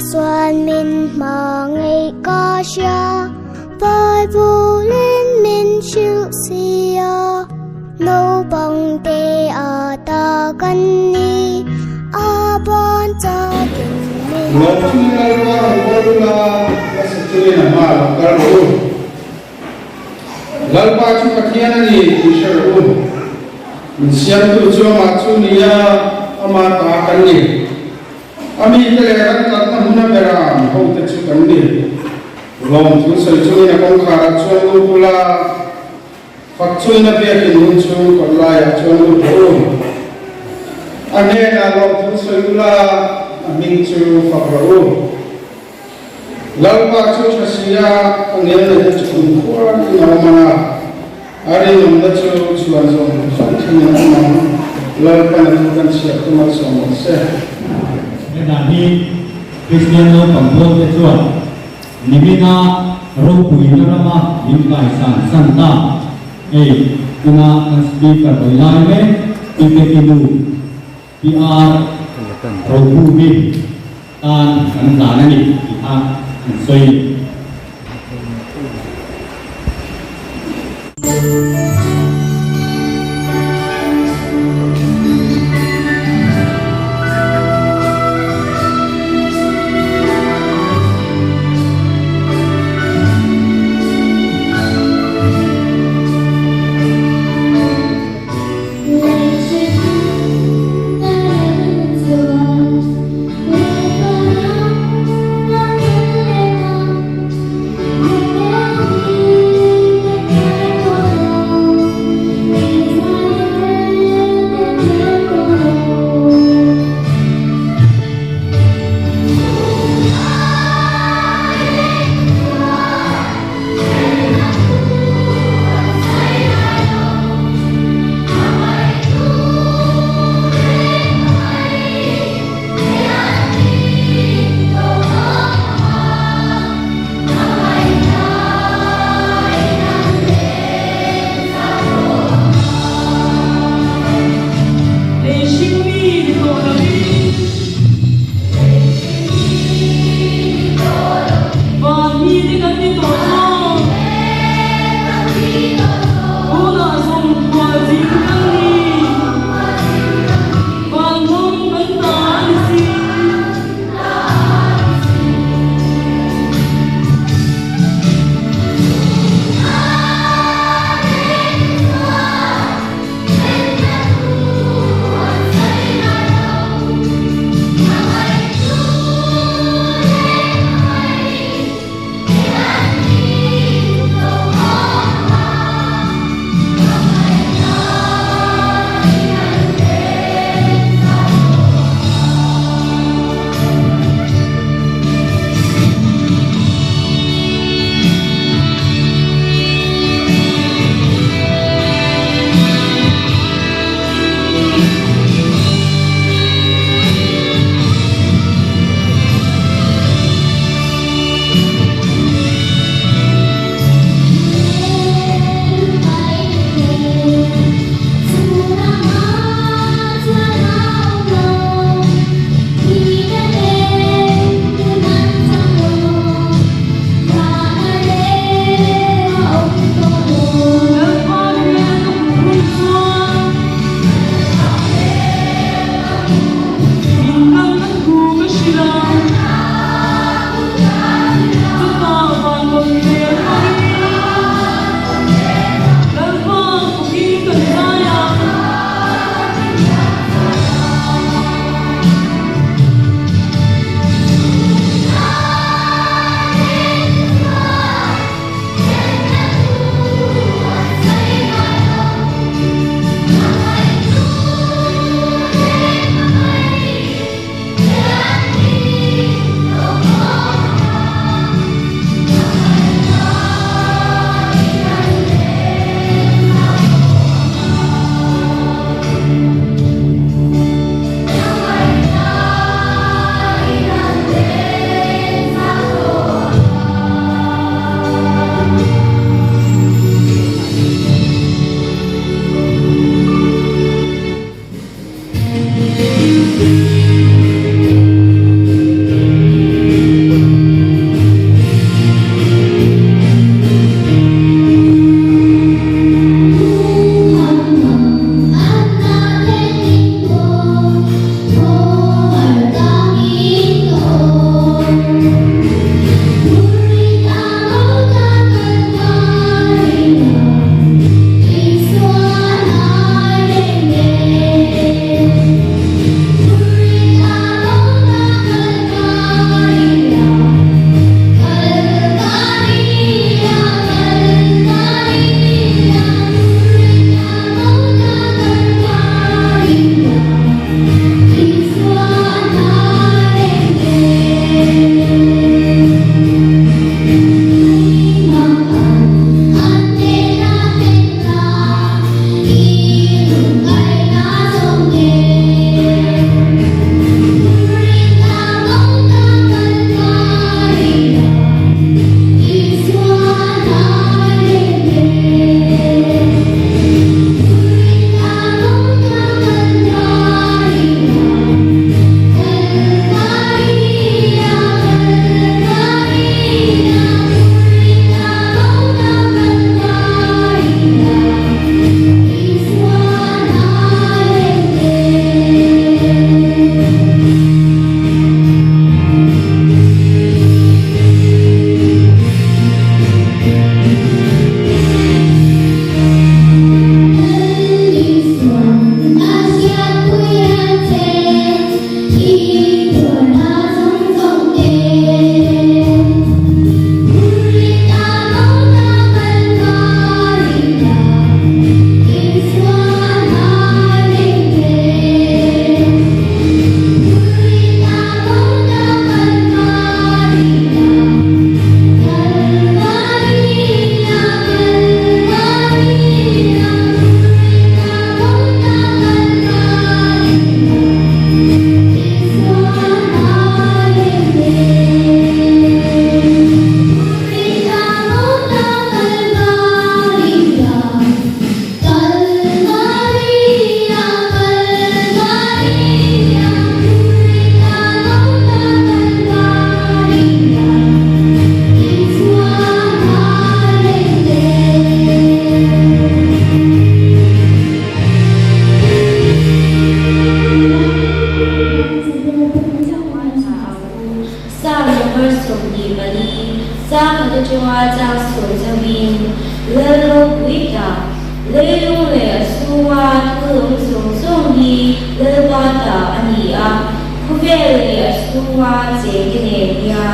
xuân mình mà ngày có xa vai vô lên mình chịu xìa nấu bằng tê à ta cần ni à bon cho tình mình lo chung la lo la sa tu na ma lo kar ro lalpa chu pathian ni ishar ro min siam tu chu ma chu ni ya ama ta kan ni ami te le ran ka ta huna bera ho te chu kan ni rom chu sai chu na kong kha ra chu lu pula phật chui na bia kinh hun chu còn lại ở chỗ lu ro anh em là lo chu sai la minh chu phật ro lalpa chu chasia anh em là chu khua ki na ma ari nam da chu chu an zong sang thing na ma lalpa na kan sia tu ma som se dan ni Christian lo pangpon te chuan nimina ro pui na rama lim kai san ta kuna kan speaker oi lai me ipetilu PR ro pu mi tan kan da na ni ha soi Sang ada cuma jang sojawin, lelo buita, lelo le asua tung song di lebata ania, kubele asua jengkene dia,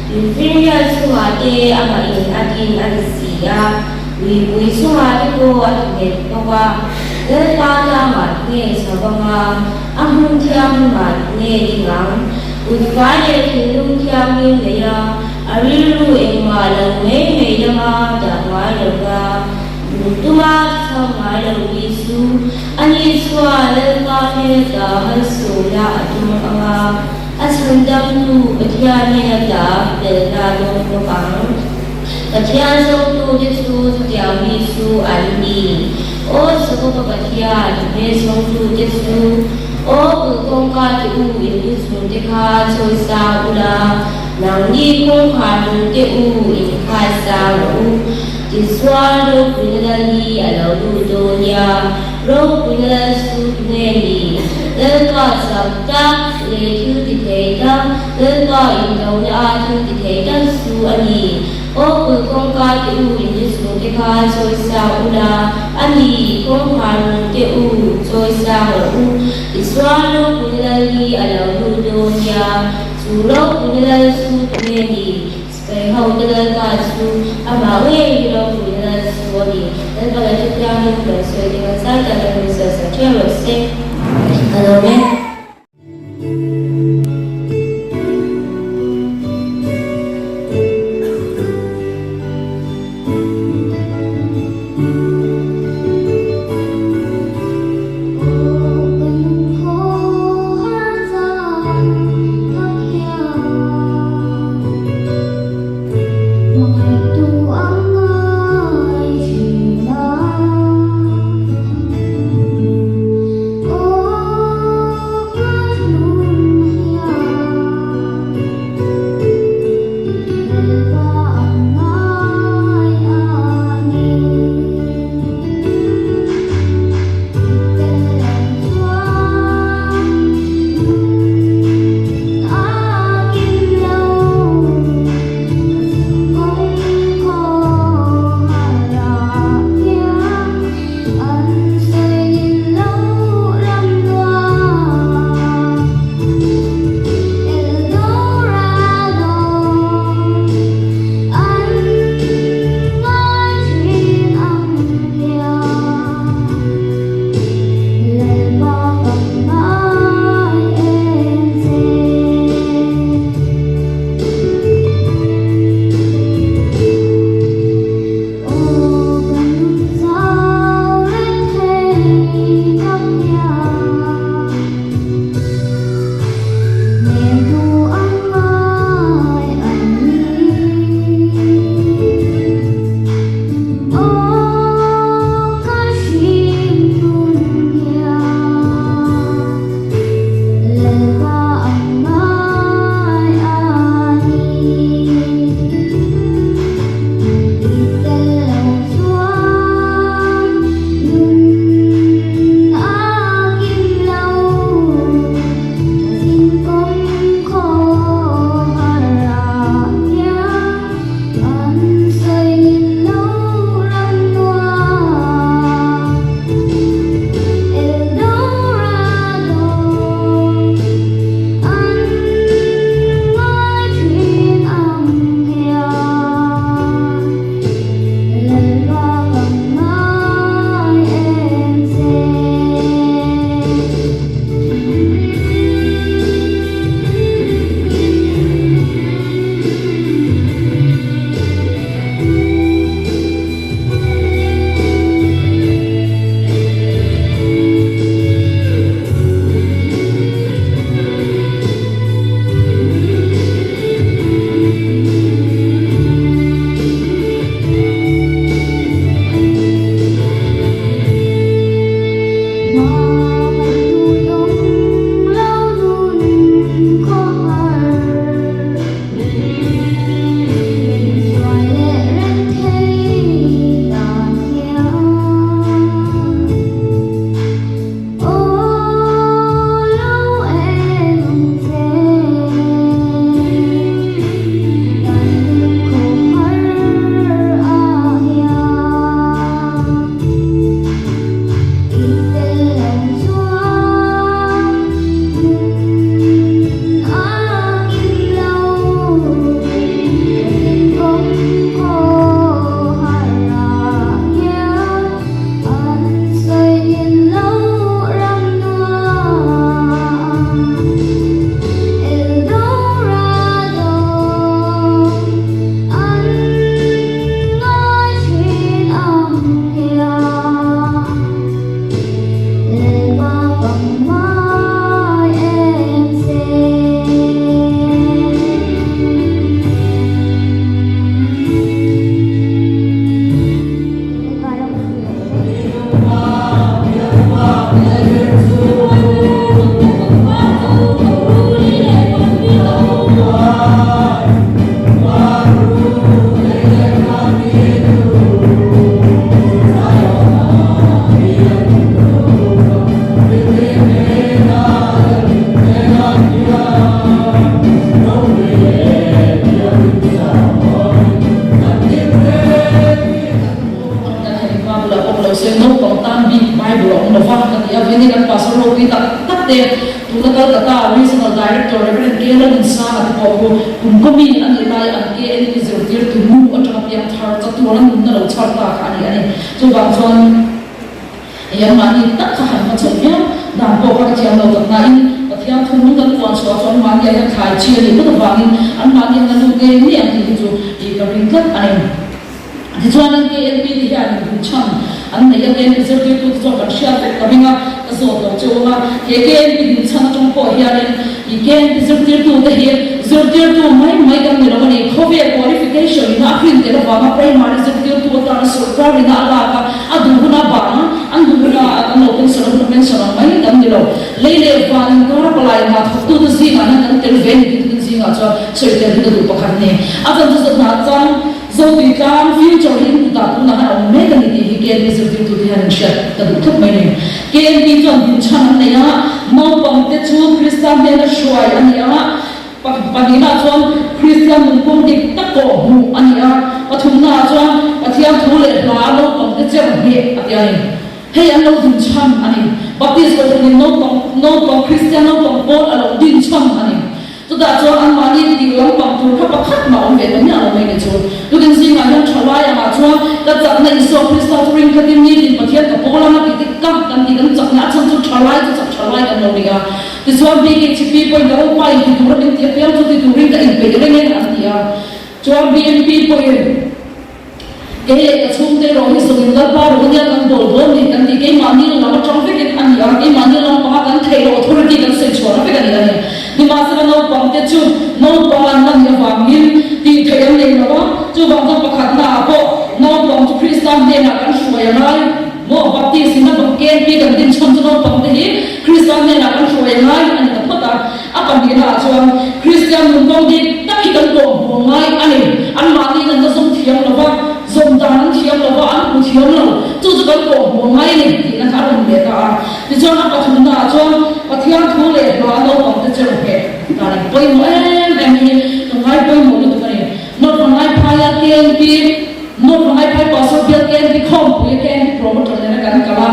inferior asua de amain adin alisia, wibui asua de ko atunet bawa, lebata matne sabanga, amun tiang matne dingang, udvaya kinung tiang nilaya. Arilu emalang me yama dangwalaga Mutuma samala wisu Aniswa lalka nilata halsola atumanga Asundam tu patiane nagda Delnadong nukang Patian song tu jesu setiang wisu alini O sako papatian Besong tu jesu O kongka tu Yesu deka choisa ula Nang di kong khan te u in khai sang u Ti swa ro pinali alaw du nya ro pinal su neli Lel ka sabta le thu ti thei ta Lel ka in daw na thu ti thei ta su ani O kong ka te u in su te kha choi sa ula Ani kong khan te u choi sa u Ti swa ro pinali alaw du nya Surau punya su tungeni, sekarang hau telah kasu, amawe hidup punya suami, dan pada juga hidup sesuai dengan saya dan bisa saja resep. Kalau Oh te tu na Calcutta regional director Reverend Karen Sa at ko kumi an lai an ke en executive tu mu atang piang thar cha tu ran na lo char ta ka ani chu bang chon yang mani tak ka han ma chon ya dan ko ka chiang lo tak na in pathian thum kan kon so chon mani ya khai chi ni ko bangin an mani na lu ge ni an ti chu i ka ring kat ani thì cho nên cái NP thì hiện cũng chăng anh này cái NP sẽ tiếp tục cho các share về cái mình cái số đó cho mà cái NP cũng chăng trong cổ hiện cái NP sẽ tiếp tục cái hiện sẽ tiếp tục mấy cái người đó này không biết qualification nó khuyên cái đó vào primary sẽ tiếp tục ta số cao đi na là anh đủ na bạn anh đủ na anh lâu cũng sẽ được mention mấy cái người đó lấy lấy vào cái đó lại mà tu tu gì mà anh cái về cái gì mà cho chơi cái đó được bao nhiêu anh trong cái đó chăng do the time future hin ta tu na ha me kan ni hi ke result tu ti han shat ta du thap mai ne ke en ti chon din chan ne ya mo pom te chu Christian ne na shwai an ya pa ni na chon Christian mun pom dik ta ko mu an ya pathum na chon pathian thu le la lo pom te che he atya ni hey an lo din chan ani baptist ko ni no pom Christian no pom pol alo din chan ani tu dah jual amani di dalam pangtur apa kat mau ambil banyak orang ini jual. Tu kan sih macam cawai yang jual, dah jangan isu Kristen tu ring ketim ni di bagian kepola nak ditikam dan di dalam jangan macam cawai tu cawai kan orang dia. Tu jual bagi cipi pun kalau pai di turun di tiap tiap tu di turun ke imperial ni dia. Jual BNP pun cái chung thế rồi sử dụng các bao rồi dia kan bol bol ni kan di cái mani lo nama traffic kan an ya cái mani lo pa kan thei lo authority kan se chora pe kan ni ni ma sa no pam te chu no pam an nam ya wang hin ti thei an nei lo chu wang to pakhat na po no pam chu Christian de na kan shoi lai mo baptist na bang ken pi kan din chon no pam te hi Christian de na kan shoi lai an ta phata apan ni na chuan Christian mun tong di ta ki kan ko mo ngai ani an mani nan da som thiam lo wa zom dan thiam lo wa an ku thiam lo chu chu kan ko mo ngai ni ti na ka ron le ta ti chuan a pathum na chuan pathian thu le la no pam te che ke ta ni poi mo em ni to ngai poi mo lu ta ni no to ngai phaya ken pi no to ngai phai pastor ken ken pi khom pu ken promoter ne kan kala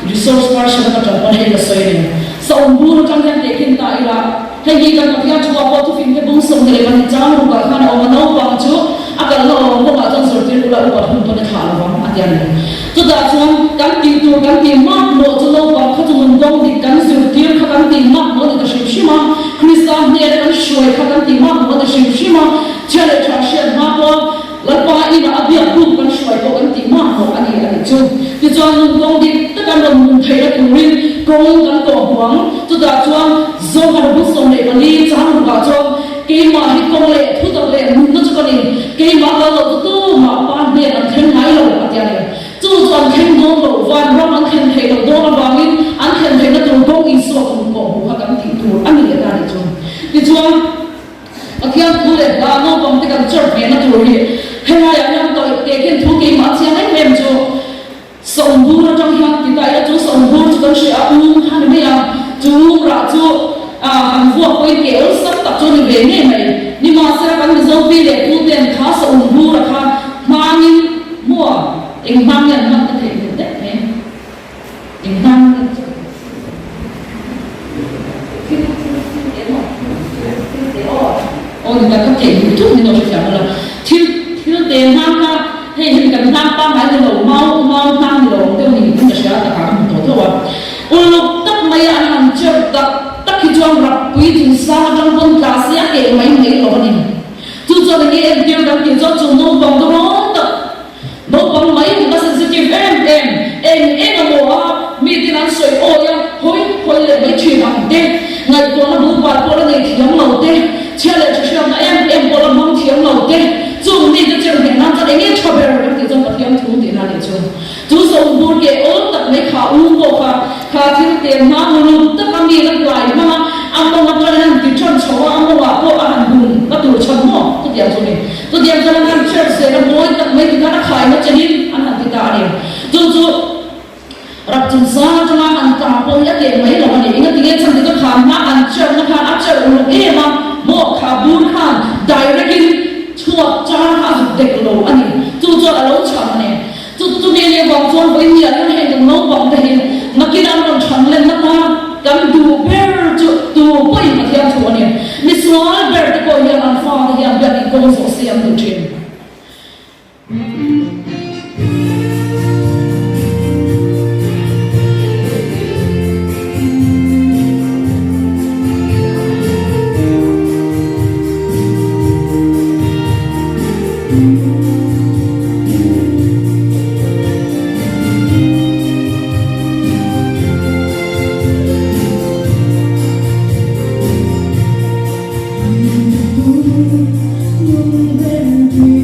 resource person ka ta he la soi ni sa bu no chang yan te kin ta ila hay gì cần phải cho họ tu phim cái bung sông để mình trang một cái khăn ông nó bằng chú akan lo mo ma trong sở tiền là ubat hun to ne thala wang atian ni to da chuan kan ti tu kan ti ma mo chu lo ba kha chu mun dong di kan zu tir kha kan ti ma mo ni ta shim shima Christian ne kan shoi kha kan ti ma mo ta shim shima chale cha shen ma po la pa ina abia ku kan shoi ko kan ti ma mo ani chu ti chuan mun dong di ta kan lo mun thai la tu rin kong kan to huang to da chuan zo ma bu song le ali chang ba chu cái mà đi công lệ thu tập lệ muốn nó cho con đi cái mà bao giờ tu mà ban đêm ăn thêm mấy lẩu ở nhà này chú chọn thêm đôi lẩu van rồi ăn thêm thầy lẩu đôi là bao nhiêu ăn thêm thầy nó từ công in số cùng cổ hoặc cảm tình thù ăn gì đó để cho thì cho ở kia tu lệ là nó bằng cái cảm chợt về nó thù đi hay là em tôi cái thu cái mà xem ấy em cho sống bu nó trong nhà thì tại chú sống bu chú cần sẽ ăn hay là bây giờ chú ra chú hàng vua quay kéo sắp tập cho những về này mày nhưng mà sẽ có những dấu vi để thu tiền khá sợ ủng hộ là khá mang in mua anh mang nhận mang cái thể hiện đấy này anh mang ôi người ta có thể một chút nhưng mà phải chẳng là thiếu tiền mang ra hay hình cần mang ba mấy cái lẩu mau mang lẩu tiêu mình cũng sẽ là cả một tổ thôi ôi lúc tất mấy anh làm chơi tất khi cho gặp quý thỉnh sao trong quân cả sẽ kể mấy lỗ này chú cho cái em tiêu đăng ký cho chúng nó bằng đó nó bằng mấy người ta sẽ kịp em là bộ mi đi ăn sợi ôi hối lệ mấy chuyện làm thế ngày đó nó bút bát đó này thiếm lẩu thế chia lệ cho xem là em có làm mong thiếm lẩu thế chúng đi cái chuyện Việt Nam ra đấy nghe cho bé rồi thì trong các em thú tiền là để chú dùng bút cái ốm tập mấy khảo uống bộ khá thiếu tiền mà luôn tất cả mi lại lại mà anh không có cho nên thì chọn số anh không bảo cô anh buồn bắt đầu chọn mỏ tôi điểm cho nên anh chơi sẽ là mỗi tập mấy cái đã khai nó chân đi anh làm cái ta đi chúรับจุนซาจะมาอันตาโปยะเกไม่หรอกนี่งั้นที่เงี้ยฉันจะทำมาอันเชิญนะคะอันเชิญลูกมาโมขาบูนค่ะได้ได้กินชั่วจ้าค่ะเด็กโลอันนี้จู่ๆอารมณ์ฉันเนี่ยจู่ๆเนี่ยบอกชวนไปเนี่ยแล้วเห็นตรงโน้นบอกแต่เห็นนักกีฬาเราฉันเล่นนักมากันดูเบอร์ mo zo si am nu chin Hãy subscribe cho kênh Ghiền Mì Gõ để không bỏ lỡ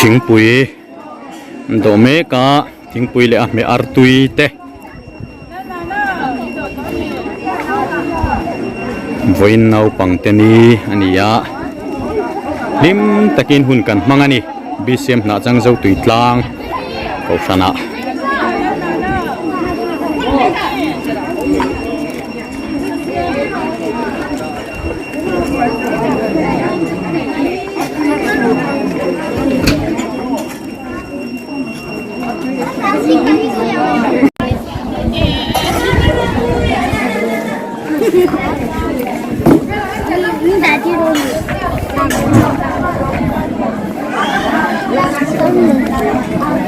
thing pui do me ka thing pui le a me artui te voin nau pangte ni ania lim takin hun kan mangani bcm na chang zo tui tlang ko sana Hãy subscribe cho kênh Ghiền Mì Gõ để không bỏ lỡ